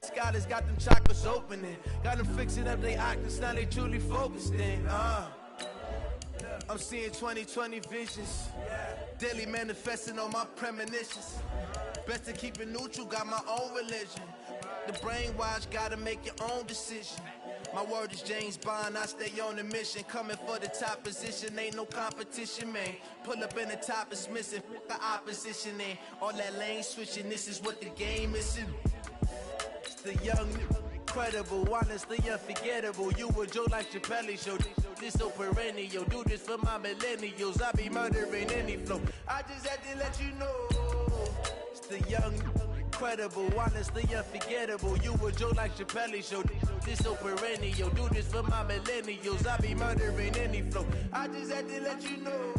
Scott has got them chakras opening. Got them fixing up they octaves, now they truly focused in. I'm seeing 2020 visions. Daily manifesting on my premonitions. Best to keep it neutral, got my own religion. The brainwash, gotta make your own decision. My word is James Bond, I stay on the mission. Coming for the top position, ain't no competition, man. Pull up in the top is missing, the opposition ain't. All that lane switching, this is what the game is. It's the young, incredible, honestly unforgettable. You a Joe like Chappelle show. This so perennial, do this for my millennials. I be murdering any flow. I just had to let you know. It's the young, incredible, honestly unforgettable. You a Joe like Chappelle show. This so perennial, do this for my millennials. I be murdering any flow. I just had to let you know.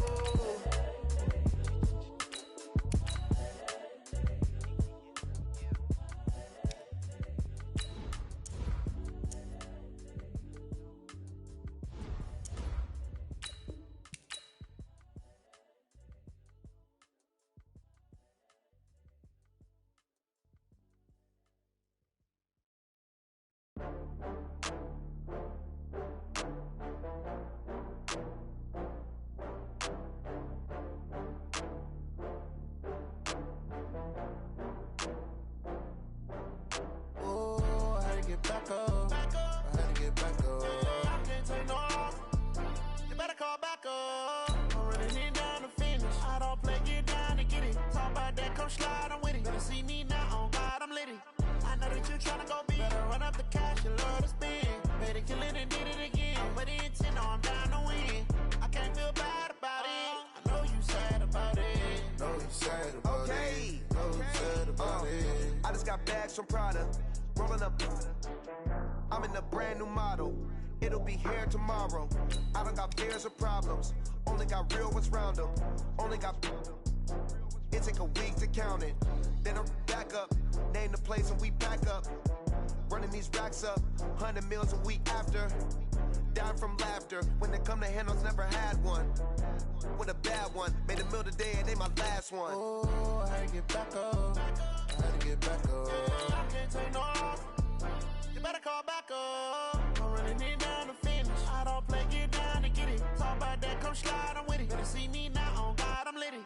Back up. I had to get back up. I can't take no off. You better call back up. I'm running it down to finish. I don't play, get down to get it. Talk about that, come slide, I'm with it. Better see me now, on God, I'm litty. I know that you tryna go big. Better run up the cash, you love to spend. Better kill it and did it again. With the intent, no, I'm down to win. I can't feel bad about it. I know you sad about it. Know you sad about it. Know you sad about it. I just got bags from Prada. Rolling up, I'm in a brand new model. It'll be here tomorrow. I don't got fears or problems. Only got real ones round them. Only got. It take a week to count it. Then I'm back up. Name the place and we pack up. Running these racks up. 100 meals a week after. Down from laughter. When they come to handles, never had one. With a bad one. Made a meal today and they my last one. Oh, I had to get back up. I had to get back up. I can't take no off. You better call back up. I'm running it down to finish. I don't play, get down to get it. Talk about that, come slide, I'm with it. Better see me now, on God, I'm litty.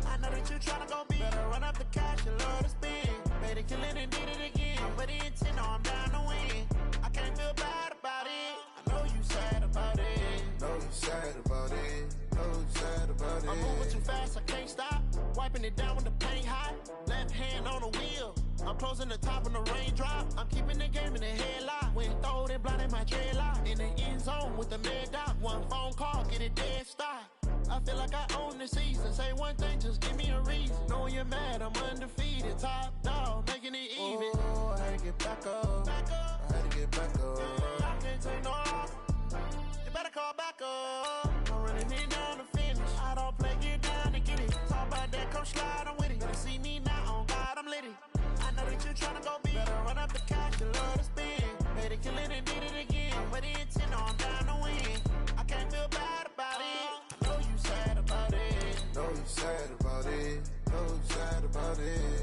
I know that you tryna go big. Better run up the cash, you love to spend. Better kill it and did it again. But the intent, no, I'm down to win. I can't feel bad about it. I know you sad about it. Know you sad about it. Know you sad about it. I'm moving too fast, I can't stop. Wiping it down with the paint hot. Left hand on the wheel. I'm closing the top when the raindrop. I'm keeping the game in the headlock. When throwed and blinded my dreadlock. In the end zone with the mad dot. One phone call, get it dead stop. I feel like I own the season. Say one thing, just give me a reason. Knowing you're mad, I'm undefeated. Top dog, making it even. Oh, I had to get back up. I had to get back up. I can't take no off. You better call back up. I'm running it down to finish. I don't play, get down to get it. Talk about that, come slide, I'm with it. Better see me now, on God, I'm litty. I know that you tryna go big. Better run up the cash, you love to spend. Better kill it and did it again. With the intent, no, I'm down to win. I can't feel bad about it. I know you sad about it. Know you sad about it. Know you sad about it.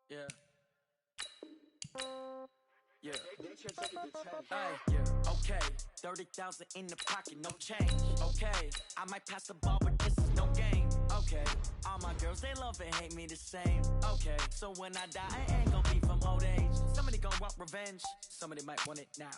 Yeah. Yeah. Hey, yeah. Okay. 30,000 in the pocket, no change. Okay. I might pass the ball, but this is no game. Okay. All my girls, they love and hate me the same. Okay. So when I die, I ain't gon' be from old age. Somebody gon' want revenge. Somebody might want it now.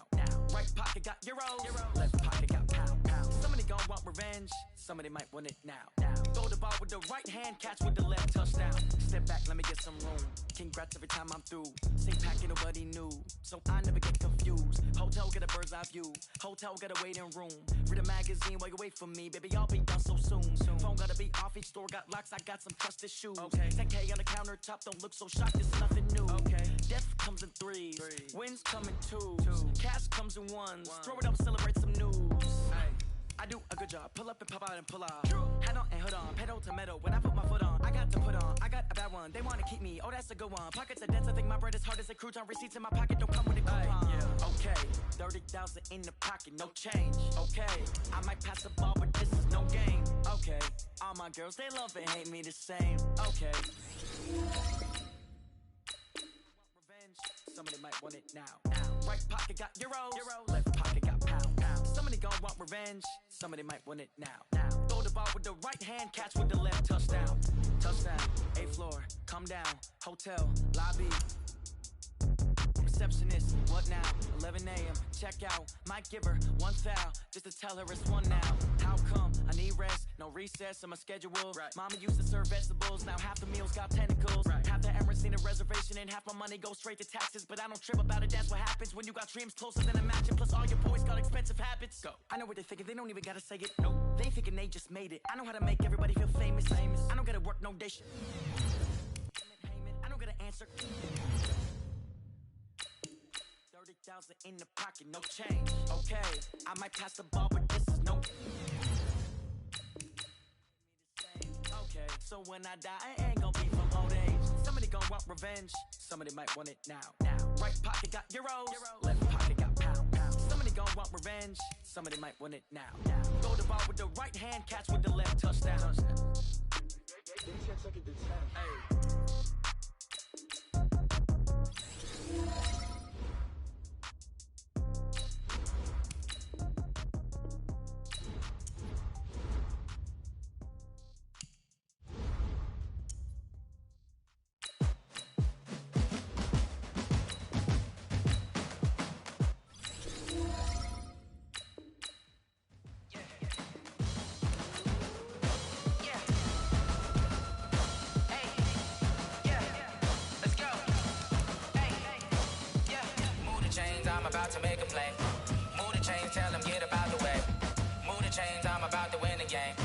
Right pocket got euros. Left pocket got pound. Somebody gon' want revenge. Somebody might want it now. Throw the ball with the right hand, catch with the left, touchdown. Step back, let me get some room. Congrats every time I'm through. Say packing nobody new, so I never get confused. Hotel get a bird's eye view. Hotel get a waiting room. Read a magazine while you wait for me, baby. I'll be done so soon. Phone gotta be off, each store got locks. I got some trusted shoes. Okay. 10K on the countertop, don't look so shocked. It's nothing new. Okay. Death comes in threes. Wins come in twos. Cash comes in ones. Throw it up, celebrate some news. Hey. I do a good job, pull up and pop out and pull off. Hat on and hood on, pedal to metal. When I put my foot on, I got to put on. I got a bad one, they wanna keep me. Oh, that's a good one. Pockets are dense, I think my bread is hard as a crouton. Receipts in my pocket don't come with a coupon. Yeah. Okay, 30,000 in the pocket, no change. Okay, I might pass the ball, but this is no game. Okay, all my girls, they love and hate me the same. Okay. Somebody might want it now. Right pocket got euros. Left pocket got pound. Somebody gon' want revenge. Somebody might want it now. Throw the ball with the right hand, catch with the left, touchdown. Touchdown, 8th floor, come down. Hotel, lobby. Receptionist, what now? 11 a.m., check out. Might give her one foul, just to tell her it's one now. How come? I need rest, no recess in my schedule. Right. Mama used to serve vegetables, now half the meals got tentacles. Right. Half the Emirates need a reservation and half my money goes straight to taxes. But I don't trip about it, that's what happens when you got dreams closer than a matching. Plus all your boys got expensive habits. Go. I know what they're thinking, they don't even gotta say it. Nope. They ain't thinking they just made it. I know how to make everybody feel famous. I don't gotta work no day shift. I don't gotta answer. 30,000 in the pocket, no change. Okay, I might pass the ball, but this is no. Okay, so when I die, I ain't gon' be from old age. Somebody gon' want revenge. Somebody might want it now. Right pocket got euros. Left pocket got pound. Somebody gon' want revenge. Somebody might want it now. Throw the ball with the right hand, catch with the left, touchdown. Hey. I'm about to make a play. Move the chains, tell them get up out the way. Move the chains, I'm about to win the game.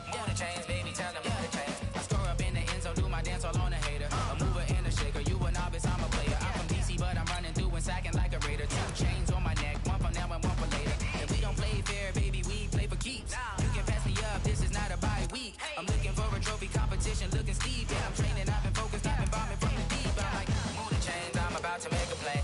Move the chains, baby, tell them move the chains. I score up in the end zone, do my dance all on a hater. A mover and a shaker, you a novice, I'm a player. I'm from DC, but I'm running through and sacking like a raider. 2 chains on my neck, one for now and one for later. If we don't play fair, baby, we play for keeps. You can pass me up, this is not a bye week. I'm looking for a trophy competition, looking steep. Yeah, I'm training, I've been focused, I've been bombing from the deep. I'm like, move the chains, I'm about to make a play.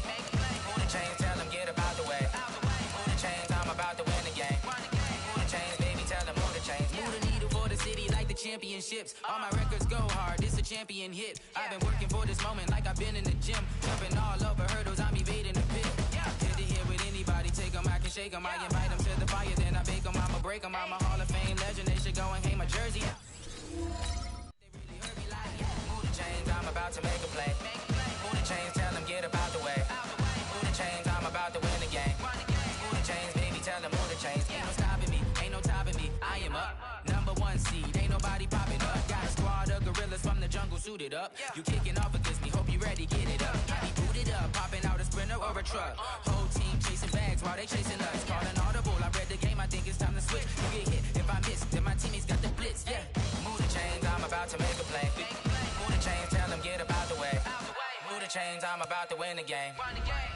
Move the chains, tell them get up out the way. Move the chains, I'm about to win the game. Move the chains, baby, tell them move the chains. Move the needle for the city like the championships. All my records go hard, this a champion hit. I've been working for this moment like I've been in the gym. Jumping all over hurdles, I'm evading the pit. Hit to hit with anybody, take them, I can shake them. I invite them to the fire, then I bake them, I'ma break them. I'm a Hall of Fame legend, they should go and hang my jersey. They really hurt me like, move the chains, I'm about to make a play. Move the chains, tell them get up out the way. Move the chains, I'm about to win the game. Move the chains, baby, tell them move the chains. Ain't no stopping me, ain't no topping me. I am up, #1 seed, ain't nobody popping up. Got a squad of gorillas from the jungle suited up. You kicking off against me, hope you ready, get it up. I be booted up, popping out a Sprinter or a truck. Whole team chasing bags while they chasing us. Calling audible, I read the game, I think it's time to switch. You get hit, if I miss, then my teammates got the blitz. Yeah, move the chains, I'm about to make a play. Move the chains, tell them get up out the way. Move the chains, I'm about to win the game.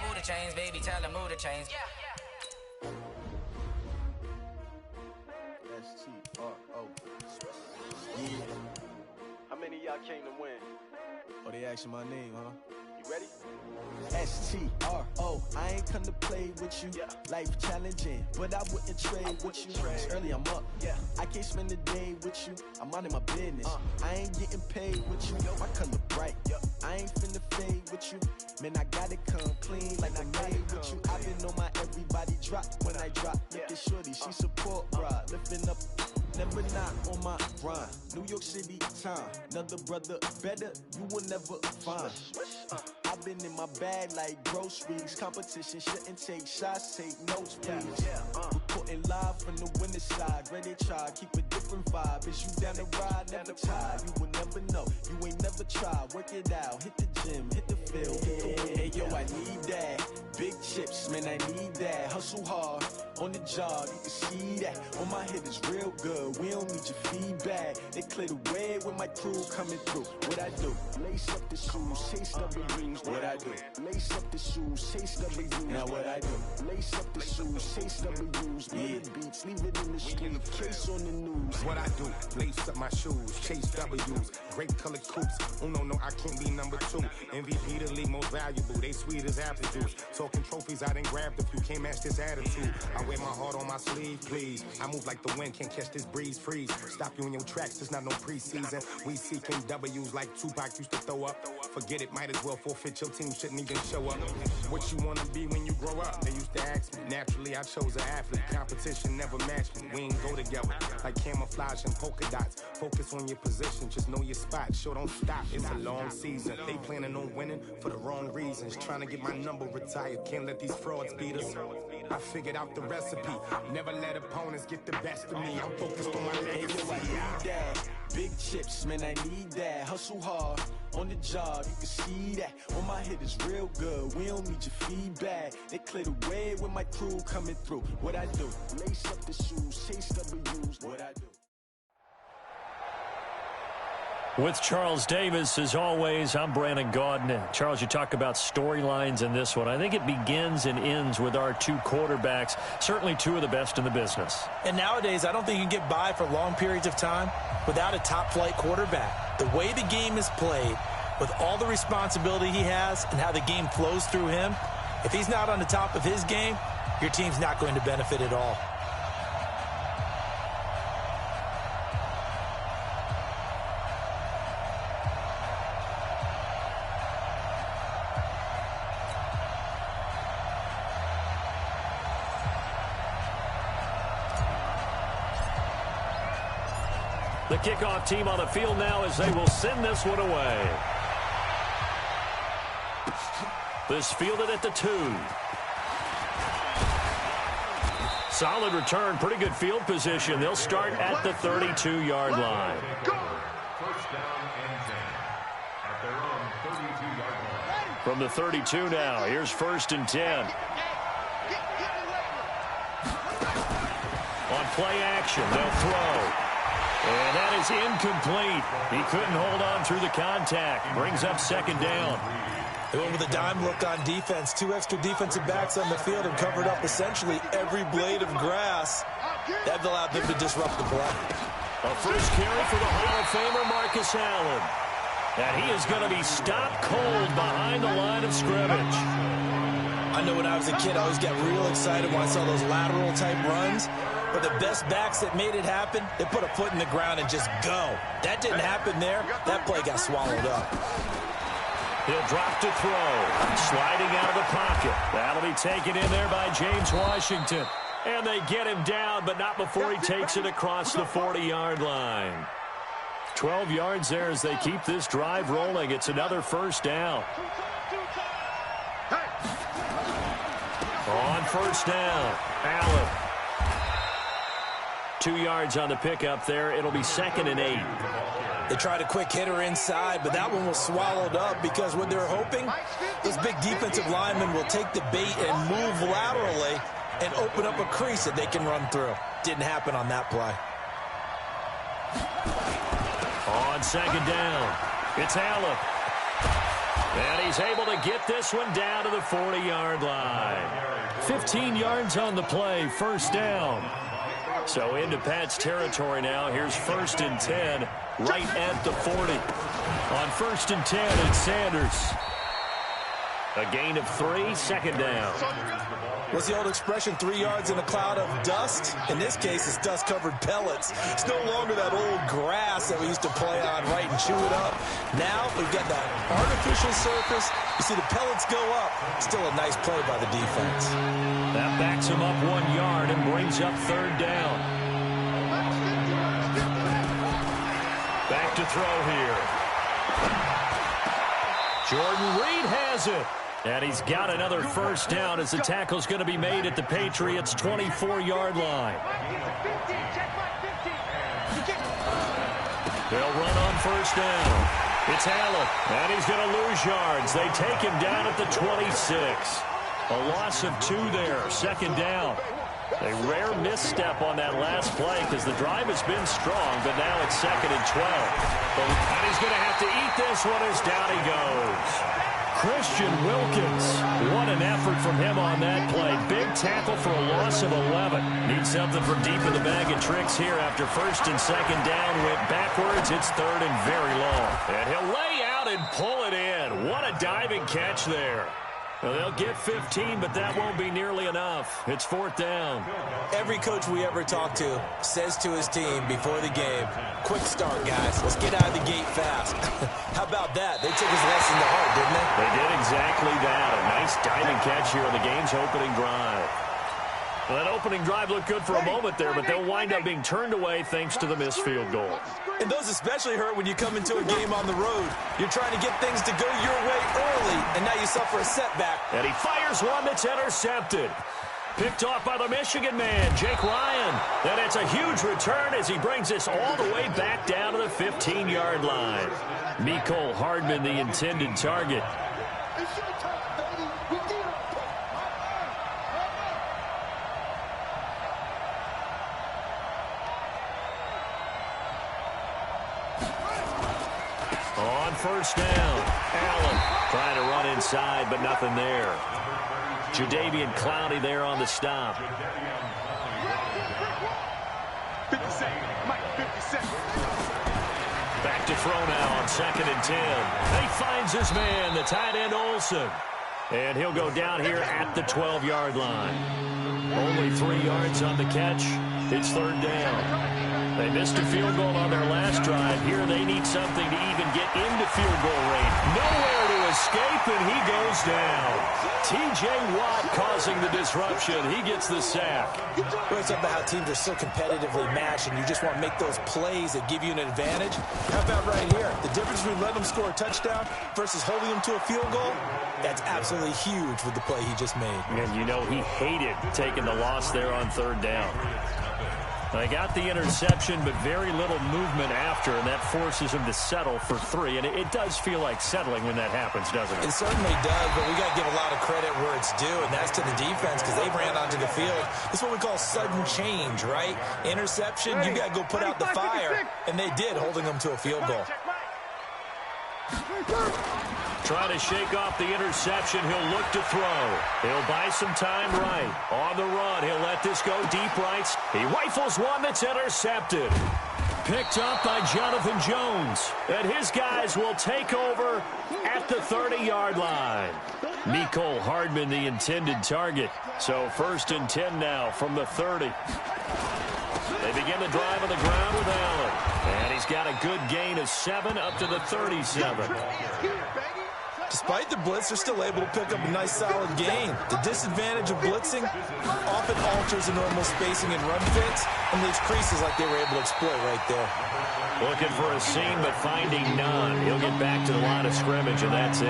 Move the chains, baby, tell them move the chains. S-T-R-O. Yeah. How many of y'all came to win? Oh, they asking my name, huh? You ready? S-T-R-O. I ain't come to play with you. Life challenging, but I wouldn't trade with you. It's early, I'm up. I can't spend the day with you. I'm out of my business. I ain't getting paid with you. My color bright. I ain't finna with you. Man, I gotta come clean like I made with you. I've been on my everybody drop when I drop. Look at shorty, she support ride, lifting up. Never knock on my grind. New York City time. Another brother better, you will never find. I've been in my bag like groceries. Competition shouldn't take shots, take notes, please. Reporting live from the winter side. Ready to try, keep a different vibe. Is you down the ride, never tired. You will never know, you ain't never tried. Work it out, hit the gym, hit the field. Hey, yo, I need that. Big chips, man, I need that. Hustle hard, on the job, you can see that. On my head is real good, we don't need your feedback. They clear the way with my crew coming through. What I do? Lace up the shoes, chase W's. What I do? Lace up the shoes, chase W's. Now what I do? Lace up the shoes, chase W's. Big beats, leave it in the street, case on the news. What I do? Lace up my shoes, chase W's. Great colored coops. Oh no, I can't be number 2. MVP the league most valuable. They sweet as apple juice. Talking trophies, I done grabbed a few. Can't match this attitude. I wear my heart on my sleeve, please. I move like the wind, can't catch this breeze. Freeze. Stop you in your tracks. It's not no preseason. We seeking W's like Tupac used to throw up. Forget it, might as well forfeit. Your team shouldn't even show up. What you wanna be when you grow up? They used to ask me. Naturally, I chose an athlete. Competition never matched me. We ain't go together like camouflage and polka dots. Focus on your position, just know your spot. Sure, don't stop. It's a long season. They planning on winning for the wrong reasons. Trying to get my number retired. Can't let these frauds beat us. I figured out the recipe. Never let opponents get the best of me. I'm focused on my legacy. I need that. Big chips, man, I need that. Hustle hard, on the job, you can see that. On my head is real good, we don't need your feedback. They clear the way with my crew coming through. What I do? Lace up the shoes, chase W's. What I do? With Charles Davis, as always, I'm Brandon Gaudin. Charles, you talk about storylines in this one. I think it begins and ends with our two quarterbacks, certainly two of the best in the business. And nowadays, I don't think you can get by for long periods of time without a top-flight quarterback. The way the game is played, with all the responsibility he has and how the game flows through him, if he's not on the top of his game, your team's not going to benefit at all. The kickoff team on the field now as they will send this one away. This fielded at the 2. Solid return, pretty good field position. They'll start at the 32-yard line. From the 32 now, here's 1st and 10. On play action, they'll throw. And that is incomplete. He couldn't hold on through the contact. Brings up 2nd down. They went with a dime look on defense. 2 extra defensive backs on the field and covered up essentially every blade of grass. That allowed them to disrupt the play. A first carry for the Hall of Famer Marcus Allen. And he is going to be stopped cold behind the line of scrimmage. I know when I was a kid, I always got real excited when I saw those lateral-type runs. But the best backs that made it happen, they put a foot in the ground and just go. That didn't happen there. That play got swallowed up. He'll drop to throw. Sliding out of the pocket. That'll be taken in there by James Washington. And they get him down, but not before he takes it across the 40-yard line. 12 yards there as they keep this drive rolling. It's another first down. On first down, Allen. 2 yards on the pickup there. It'll be 2nd and 8. They tried a quick hitter inside, but that one was swallowed up because what they're hoping, those big defensive linemen will take the bait and move laterally and open up a crease that they can run through. Didn't happen on that play. On 2nd down, it's Allen. And he's able to get this one down to the 40-yard line. 15 yards on the play, first down. So into Pat's territory now. Here's 1st and 10, right at the 40. On 1st and 10, it's Sanders. A gain of 3, second down. What's the old expression, 3 yards in a cloud of dust? In this case, it's dust-covered pellets. It's no longer that old grass that we used to play on, right, and chew it up. Now we've got that artificial surface. You see the pellets go up. Still a nice play by the defense. That backs him up 1 yard and brings up third down. Back to throw here. Jordan Reed has it. And he's got another first down as the tackle's going to be made at the Patriots' 24-yard line. They'll run on first down. It's Allen, and he's going to lose yards. They take him down at the 26. A loss of 2 there, second down. A rare misstep on that last play because the drive has been strong, but now it's second and 12. And he's going to have to eat this one as down he goes. Christian Wilkins, what an effort from him on that play. Big tackle for a loss of 11. Needs something from deep in the bag of tricks here after first and second down. Went backwards. It's third and very long. And he'll lay out and pull it in. What a diving catch there. Well, they'll get 15, but that won't be nearly enough. It's fourth down. Every coach we ever talk to says to his team before the game, quick start, guys. Let's get out of the gate fast. How about that? They took his lesson to heart, didn't they? They did exactly that. A nice diving catch here on the game's opening drive. Well, that opening drive looked good for a moment there, but they'll wind up being turned away thanks to the missed field goal. And those especially hurt when you come into a game on the road. You're trying to get things to go your way early, and now you suffer a setback. And he fires one that's intercepted. Picked off by the Michigan man, Jake Ryan. Then it's a huge return as he brings us all the way back down to the 15-yard line. Mecole Hardman, the intended target. On first down, Allen trying to run inside, but nothing there. Jadeveon Clowney there on the stop. 50 seconds. Mike, 50 seconds. Back to throw now on second and 10. He finds his man, the tight end Olsen. And he'll go down here at the 12-yard line. Only 3 yards on the catch. It's third down. They missed a field goal on their last drive. Here they need something to even get into field goal range. Nowhere to escape, and he goes down. T.J. Watt causing the disruption. He gets the sack. Well, it's about how teams are so competitively matched, and you just want to make those plays that give you an advantage. How about right here? The difference between letting them score a touchdown versus holding them to a field goal, that's absolutely huge with the play he just made. And you know he hated taking the loss there on third down. They got the interception, but very little movement after, and that forces him to settle for 3. And it does feel like settling when that happens, doesn't it? It certainly does, but we got to give a lot of credit where it's due, and that's to the defense because they ran onto the field. This is what we call sudden change, right? Interception, you got to go put out the fire, and they did, holding them to a field goal. Trying to shake off the interception. He'll look to throw. He'll buy some time right. On the run, he'll let this go deep right. He rifles one that's intercepted. Picked up by Jonathan Jones. And his guys will take over at the 30-yard line. Mecole Hardman, the intended target. So first and 10 now from the 30. They begin the drive on the ground with Allen. And he's got a good gain of 7 up to the 37. Despite the blitz, they're still able to pick up a nice solid gain. The disadvantage of blitzing often alters the normal spacing and run fits and leaves creases like they were able to exploit right there. Looking for a seam, but finding none. He'll get back to the line of scrimmage, and that's it.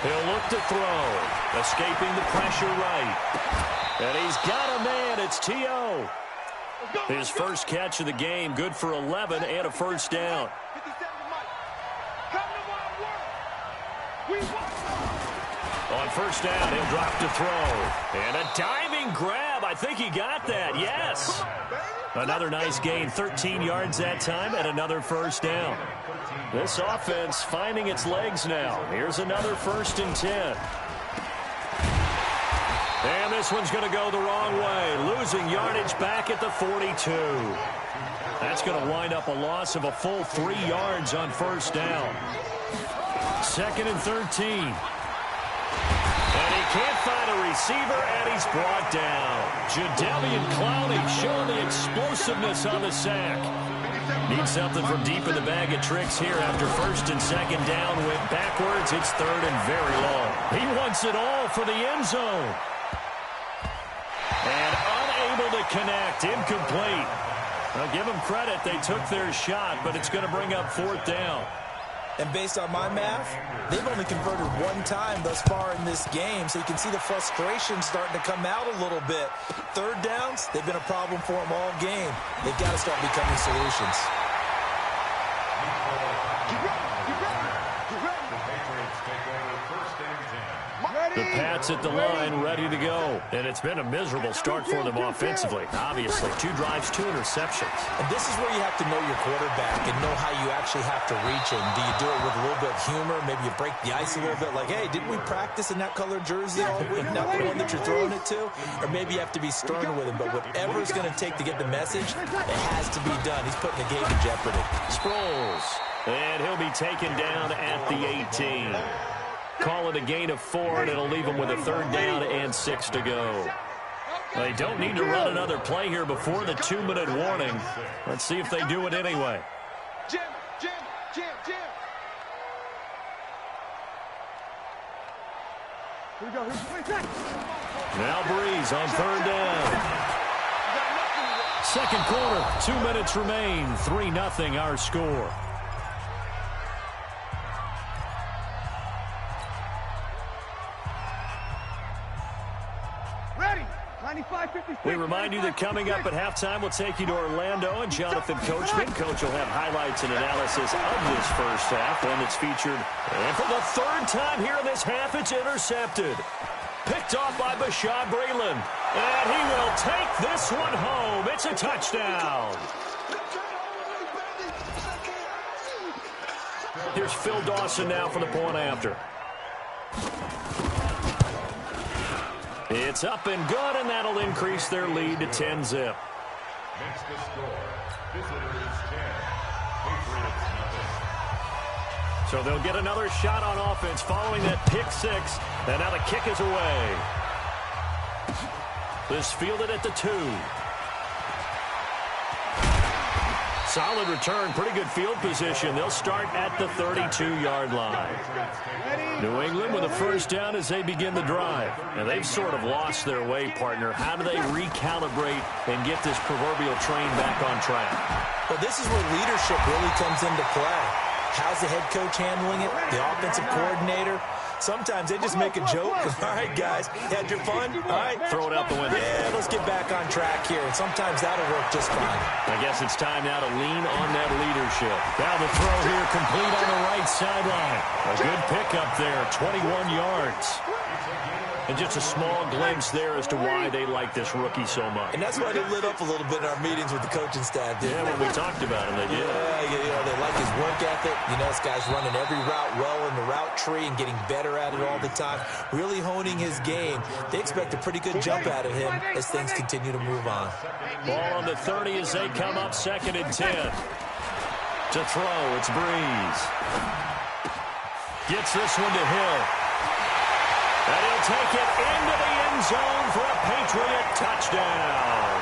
He'll look to throw. Escaping the pressure right. And he's got a man. It's T.O. His first catch of the game, good for 11 and a first down. On first down, he'll drop to throw. And a diving grab. I think he got that. Yes. Another nice gain, 13 yards that time, and another first down. This offense finding its legs now. Here's another first and 10. And this one's going to go the wrong way. Losing yardage back at the 42. That's going to wind up a loss of a full 3 yards on first down. 2nd and 13. And he can't find a receiver, and he's brought down. Jadeveon Clowney showing the explosiveness on the sack. Needs something from deep in the bag of tricks here after 1st and 2nd down. Went backwards. It's 3rd and very long. He wants it all for the end zone. And unable to connect. Incomplete. I'll give them credit. They took their shot, but it's going to bring up 4th down. And based on my math, they've only converted 1 time thus far in this game, so you can see the frustration starting to come out a little bit. 3rd downs, they've been a problem for them all game. They've got to start becoming solutions. The Pats at the line, ready to go. And it's been a miserable start for them offensively. Obviously, 2 drives, 2 interceptions. And this is where you have to know your quarterback and know how you actually have to reach him. Do you do it with a little bit of humor? Maybe you break the ice a little bit like, hey, didn't we practice in that colored jersey all week, not the one that you're throwing it to? Or maybe you have to be stern with him. But whatever it's going to take to get the message, it has to be done. He's putting the game in jeopardy. Sproles. And he'll be taken down at the 18. Call it a gain of 4, and it'll leave them with a 3rd down and 6 to go. They don't need to run another play here before the 2-minute warning. Let's see if they do it anyway. Jim. Here we go. Now Breeze on 3rd down. 2nd quarter, 2 minutes remain. 3-0 our score. We remind you that coming up at halftime, we'll take you to Orlando and Jonathan Coachman. Coach will have highlights and analysis of this first half, one that's featured. And for the 3rd time here in this half, it's intercepted. Picked off by Bashaud Breeland. And he will take this one home. It's a touchdown. Here's Phil Dawson now for the point after. It's up and good, and that'll increase their lead to 10-zip. Makes the score. Visitors 10, Patriots nothing. So they'll get another shot on offense following that pick 6, and now the kick is away. This fielded at the 2. Solid return, pretty good field position. They'll start at the 32-yard line. New England with a 1st down as they begin the drive. And they've sort of lost their way, partner. How do they recalibrate and get this proverbial train back on track? Well, this is where leadership really comes into play. How's the head coach handling it? The offensive coordinator? Sometimes they just make a joke. All right, guys, had your fun? All right. Throw it out the window. Yeah, let's get back on track here. And sometimes that'll work just fine. I guess it's time now to lean on that leadership. Now the throw here complete on the right sideline. A good pickup there, 21 yards. And just a small glimpse there as to why they like this rookie so much. And that's why they lit up a little bit in our meetings with the coaching staff. Yeah, when we talked about him, they did. Yeah, they like his work ethic. You know, this guy's running every route well in the route tree and getting better at it all the time. Really honing his game. They expect a pretty good jump out of him as things continue to move on. Ball on the 30 as they come up 2nd and 10. To throw, it's Breeze. Gets this one to Hill. And he'll take it into the end zone for a Patriot touchdown.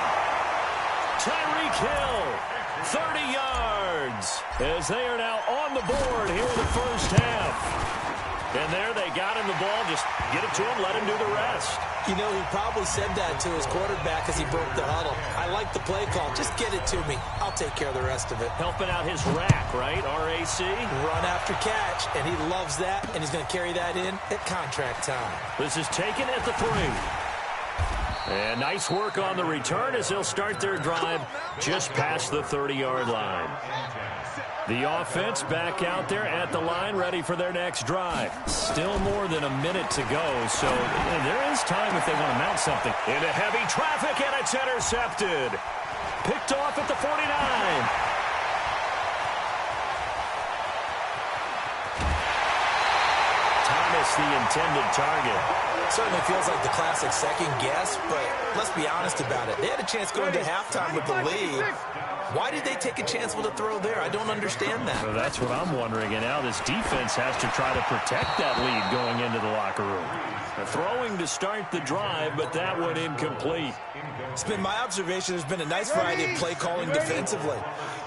Tyreek Hill, 30 yards, as they are now on the board here in the first half. And there they got him the ball. Just get it to him, let him do the rest. You know, he probably said that to his quarterback as he broke the huddle. I like the play call. Just get it to me. I'll take care of the rest of it. Helping out his rack, right? R-A-C? Run after catch, and he loves that, and he's going to carry that in at contract time. This is taken at the 3. And nice work on the return as they'll start their drive just past the 30-yard line. The offense back out there at the line, ready for their next drive. Still more than a minute to go, so there is time if they want to mount something. Into heavy traffic, and it's intercepted. Picked off at the 49. Thomas, the intended target. Certainly feels like the classic second guess, but let's be honest about it. They had a chance going to halftime with the lead. Why did they take a chance with a throw there? I don't understand that. Well, that's what I'm wondering, and now this defense has to try to protect that lead going into the locker room. Throwing to start the drive, but that one incomplete. It's been my observation there's been a nice variety of play calling defensively.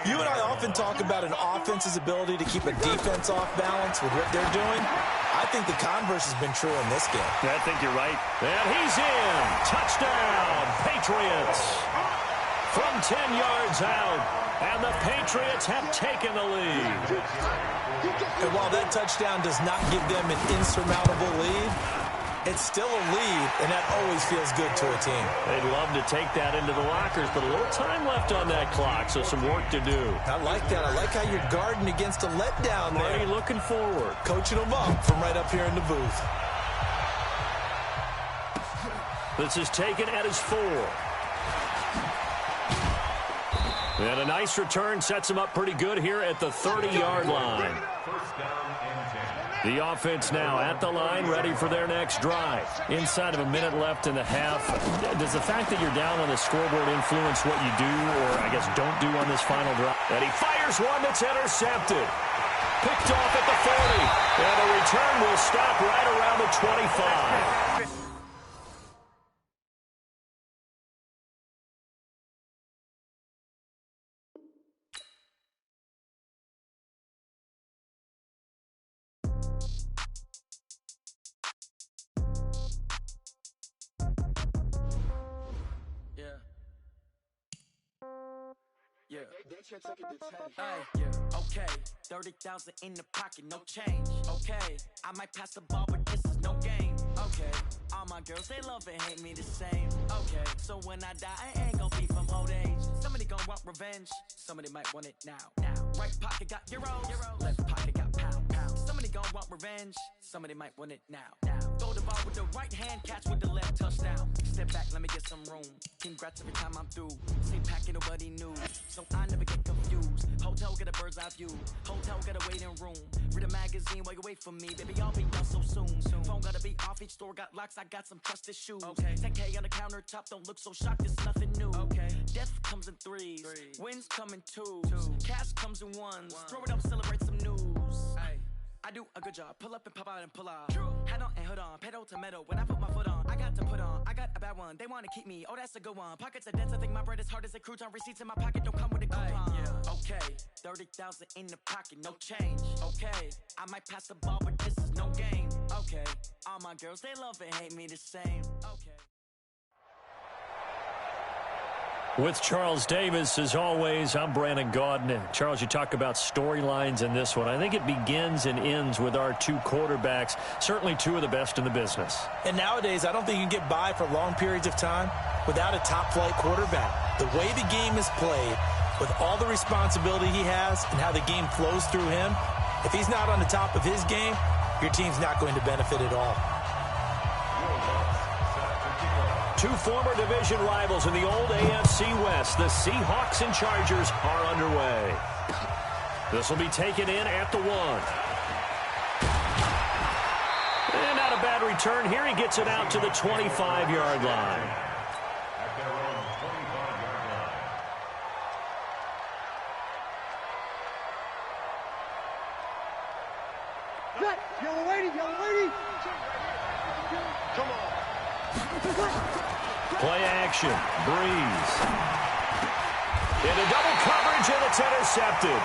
You and I often talk about an offense's ability to keep a defense off balance with what they're doing. I think the converse has been true in this game. I think you're right. And he's in. Touchdown, Patriots. From 10 yards out, and the Patriots have taken the lead. And while that touchdown does not give them an insurmountable lead, it's still a lead, and that always feels good to a team. They'd love to take that into the lockers, but a little time left on that clock, so some work to do. I like that. I like how you're guarding against a letdown there. Marty looking forward. Coaching them up from right up here in the booth. This is taken at his 4. And a nice return sets him up pretty good here at the 30-yard line. The offense now at the line, ready for their next drive. Inside of a minute left in the half. Does the fact that you're down on the scoreboard influence what you do, or I guess don't do on this final drive? And he fires one that's intercepted. Picked off at the 40. And the return will stop right around the 25. Okay, 30,000 in the pocket, no change. Okay, I might pass the ball, but this is no game. Okay, all my girls, they love and hate me the same. Okay, so when I die, I ain't gon' be from old age. Somebody gon' want revenge, somebody might want it now. Right pocket got euros, left pocket got pounds. Somebody gon' want revenge, somebody might want it now. Throw the ball with the right hand, catch with the left, touchdown. Step back, let me get some room. Congrats every time I'm through. See packing, nobody knew, so I never get confused. Hotel get a bird's eye view. Hotel got a waiting room. Read a magazine while you wait for me. Baby, I'll be done so soon. Phone gotta be off. Each store got locks. I got some trusted shoes. 10K on the countertop. Don't look so shocked. It's nothing new. Death comes in threes. Wins come in twos. Cash comes in ones. Throw it up, celebrate some news. I do a good job. Pull up and pop out and pull out. Hat on and hood on. Pedal to metal. When I put my foot on, I got to put on. I got a bad one. They want to keep me. Oh, that's a good one. Pockets are dense. I think my bread is hard as a crouton. Receipts in my pocket don't come with a coupon. Okay, 30,000 in the pocket, no change. Okay, I might pass the ball, but this is no game. Okay, all my girls, they love and hate me the same. Okay. With Charles Davis, as always, I'm Brandon Gaudin. Charles, you talk about storylines in this one. I think it begins and ends with our two quarterbacks, certainly two of the best in the business. And nowadays, I don't think you can get by for long periods of time without a top-flight quarterback. The way the game is played, with all the responsibility he has and how the game flows through him, if he's not on the top of his game, your team's not going to benefit at all. Two former division rivals in the old AFC West. The Seahawks and Chargers are underway. This will be taken in at the 1. And not a bad return here. He gets it out to the 25-yard line. Young lady. Come on. Play action. Breeze. Into double coverage, and it's intercepted.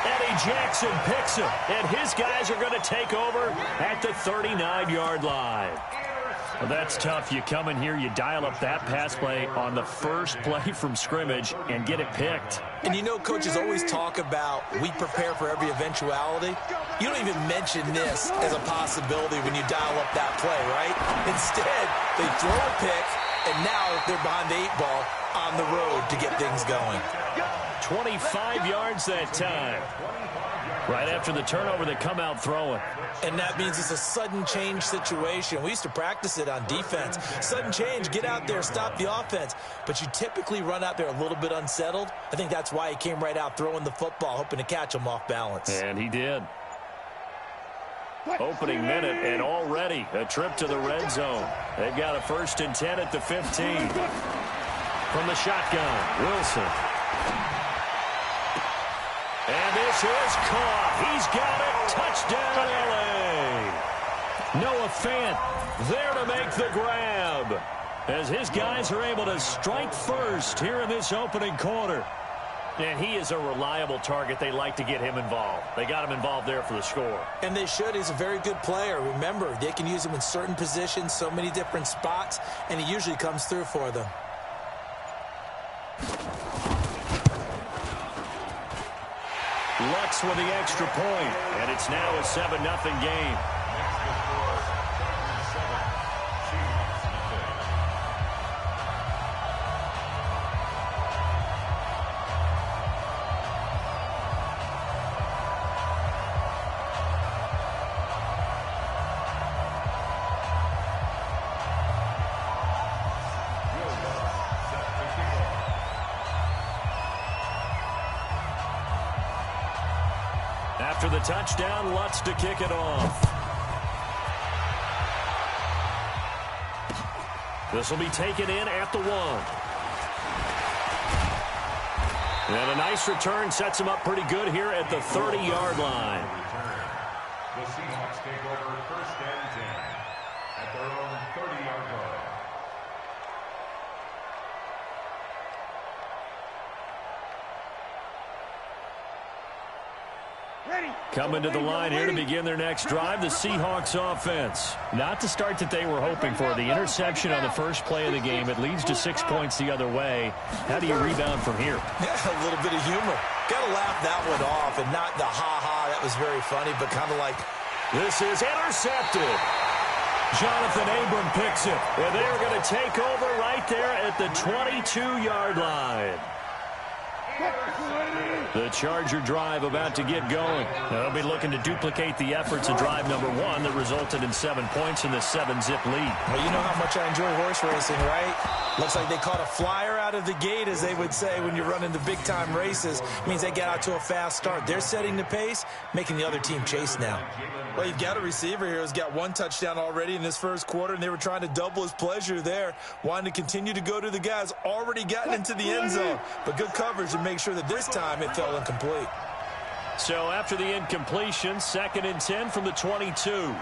Eddie Jackson picks him, and his guys are going to take over at the 39-yard line. Well, that's tough. You come in here, you dial up that pass play on the first play from scrimmage and get it picked. And you know, coaches always talk about we prepare for every eventuality. You don't even mention this as a possibility when you dial up that play, right? Instead, they throw a pick, and now they're behind the 8 ball on the road to get things going. 25 yards that time. Right after the turnover, they come out throwing. And that means it's a sudden change situation. We used to practice it on defense. Sudden change, get out there, stop the offense. But you typically run out there a little bit unsettled. I think that's why he came right out throwing the football, hoping to catch him off balance. And he did. opening minute, and already a trip to the red zone. They've got a 1st and 10 at the 15. From the shotgun, Wilson. And this is caught. He's got it. Touchdown, L.A. Noah Fant there to make the grab, as his guys are able to strike first here in this opening quarter. And he is a reliable target. They like to get him involved. They got him involved there for the score. And they should. He's a very good player. Remember, they can use him in certain positions, so many different spots, and he usually comes through for them. Lutz with the extra point, and it's now a 7-0 game. After the touchdown, Lutz to kick it off. This will be taken in at the 1. And a nice return sets him up pretty good here at the 30-yard line. The Seahawks take over 1st and 10 at their own 30-yard line. Coming to the line here to begin their next drive, the Seahawks offense. Not the start that they were hoping for. The interception on the first play of the game. It leads to 6 points the other way. How do you rebound from here? Yeah, a little bit of humor. Got to laugh that one off, and not the ha-ha. That was very funny, but kind of like... This is intercepted. Jonathan Abram picks it, and they are going to take over right there at the 22-yard line. The Charger drive about to get going. They'll be looking to duplicate the efforts of drive number 1 that resulted in 7 points in the 7-zip lead. Well, you know how much I enjoy horse racing, right? Looks like they caught a flyer out of the gate, as they would say when you're running the big-time races. It means they get out to a fast start. They're setting the pace, making the other team chase now. Well, you've got a receiver here who's got 1 touchdown already in this first quarter, and they were trying to double his pleasure there, wanting to continue to go to the guys already gotten into the end zone. But good coverage to make sure that this time it fell incomplete. So after the incompletion, 2nd and 10 from the 22.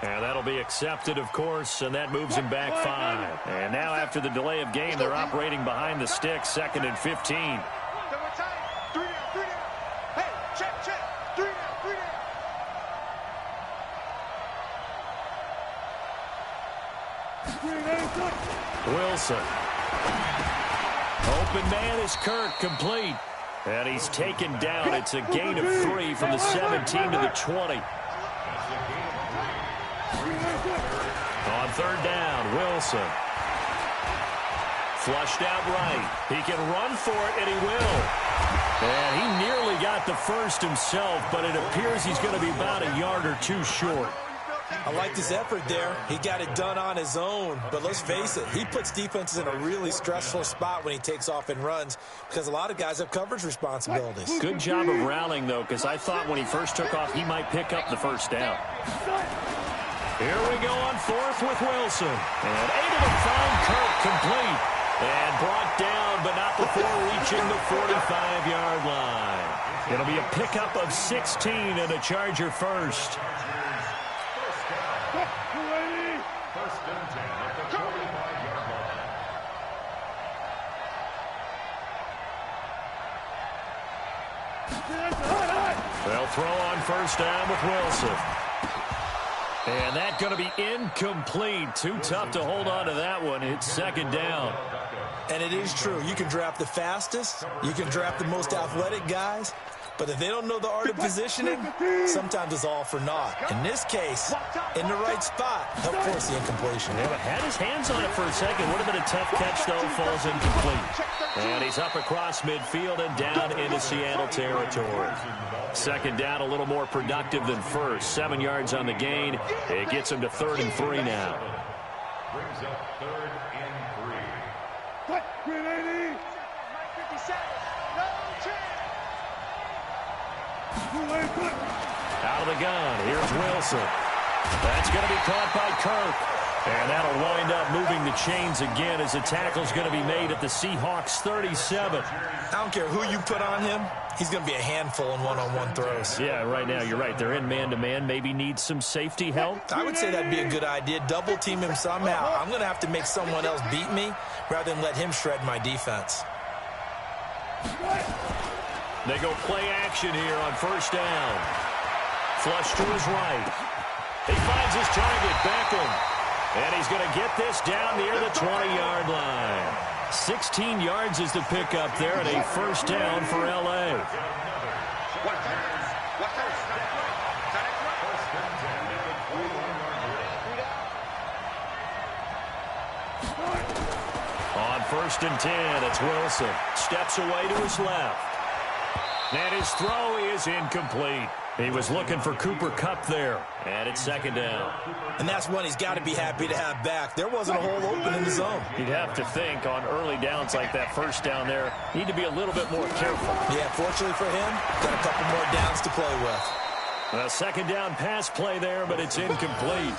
And that'll be accepted, of course, and that moves him back 5. And now after the delay of game, they're operating behind the sticks, 2nd and 15. Wilson. Open man is Kirk, complete. And he's taken down. It's a gain of 3 from the 17 to the 20. On 3rd down, Wilson. Flushed out right. He can run for it, and he will. And he nearly got the first himself, but it appears he's going to be about a yard or 2 short. I like this effort there. He got it done on his own. But let's face it, he puts defenses in a really stressful spot when he takes off and runs, because a lot of guys have coverage responsibilities. Good job of rallying, though, because I thought when he first took off, he might pick up the first down. Here we go on 4th with Wilson. And able to find Kirk, complete. And brought down, but not before reaching the 45-yard line. It'll be a pickup of 16 and a Charger first. First and 10 at the 45-yard line. They'll throw on 1st down with Wilson. And that's going to be incomplete. Too tough to hold on to that one. It's 2nd down. And it is true. You can draft the fastest. You can draft the most athletic guys. But if they don't know the art of positioning, sometimes it's all for naught. In this case, in the right spot, he'll force the incompletion. Yeah, had his hands on it for a second. Would have been a tough catch, though. Falls incomplete. And he's up across midfield and down into Seattle territory. Second down, a little more productive than first. 7 yards on the gain. It gets him to 3rd and 3 now. Brings up 3rd and 3. Cut, 380. 57. No chance. Out of the gun. Here's Wilson. That's going to be caught by Kirk. And that'll wind up moving the chains again as the tackle's going to be made at the Seahawks 37. I don't care who you put on him. He's going to be a handful in one-on-one throws. Yeah, right now, you're right. They're in man-to-man. Maybe need some safety help. I would say that'd be a good idea. Double team him somehow. I'm going to have to make someone else beat me rather than let him shred my defense. They go play action here on 1st down. Flush to his right. He finds his target, Beckham. And he's going to get this down near the 20-yard line. 16 yards is the pickup there and a 1st down for L.A. On 1st and 10, it's Wilson. Steps away to his left. And his throw is incomplete. He was looking for Cooper Kupp there. And it's 2nd down. And that's one he's got to be happy to have back. There wasn't a hole open in the zone. You'd have to think on early downs like that 1st down there, need to be a little bit more careful. Yeah, fortunately for him, got a couple more downs to play with. A 2nd down pass play there, but it's incomplete.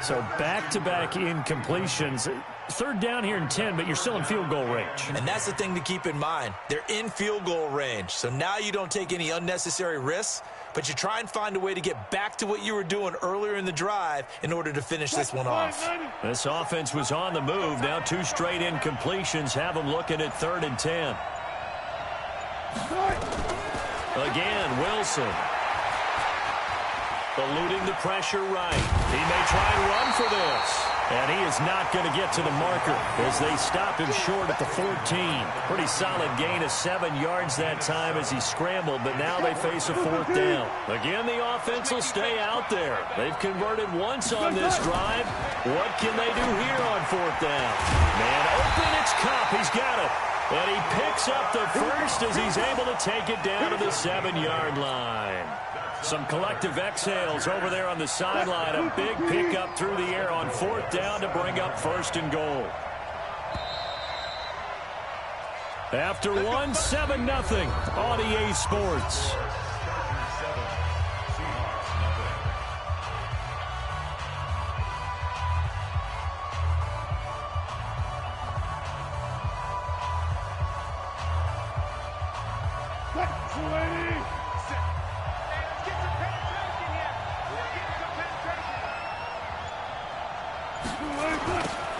So back-to-back incompletions. 3rd down here in 10, but you're still in field goal range. And that's the thing to keep in mind. They're in field goal range. So now you don't take any unnecessary risks, but you try and find a way to get back to what you were doing earlier in the drive in order to finish this one off. This offense was on the move. Now 2 straight incompletions have them looking at 3rd and 10. Again, Wilson. Eluding the pressure right. He may try and run for this. And he is not going to get to the marker as they stop him short at the 14. Pretty solid gain of 7 yards that time as he scrambled, but now they face a 4th down. Again, the offense will stay out there. They've converted once on this drive. What can they do here on 4th down? Man open, it's Kupp. He's got it. And he picks up the first as he's able to take it down to the 7-yard line. Some collective exhales over there on the sideline. A big pickup through the air on 4th down to bring up 1st and goal. After 7-0 on EA Sports.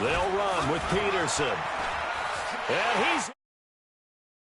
They'll run with Peterson. And he's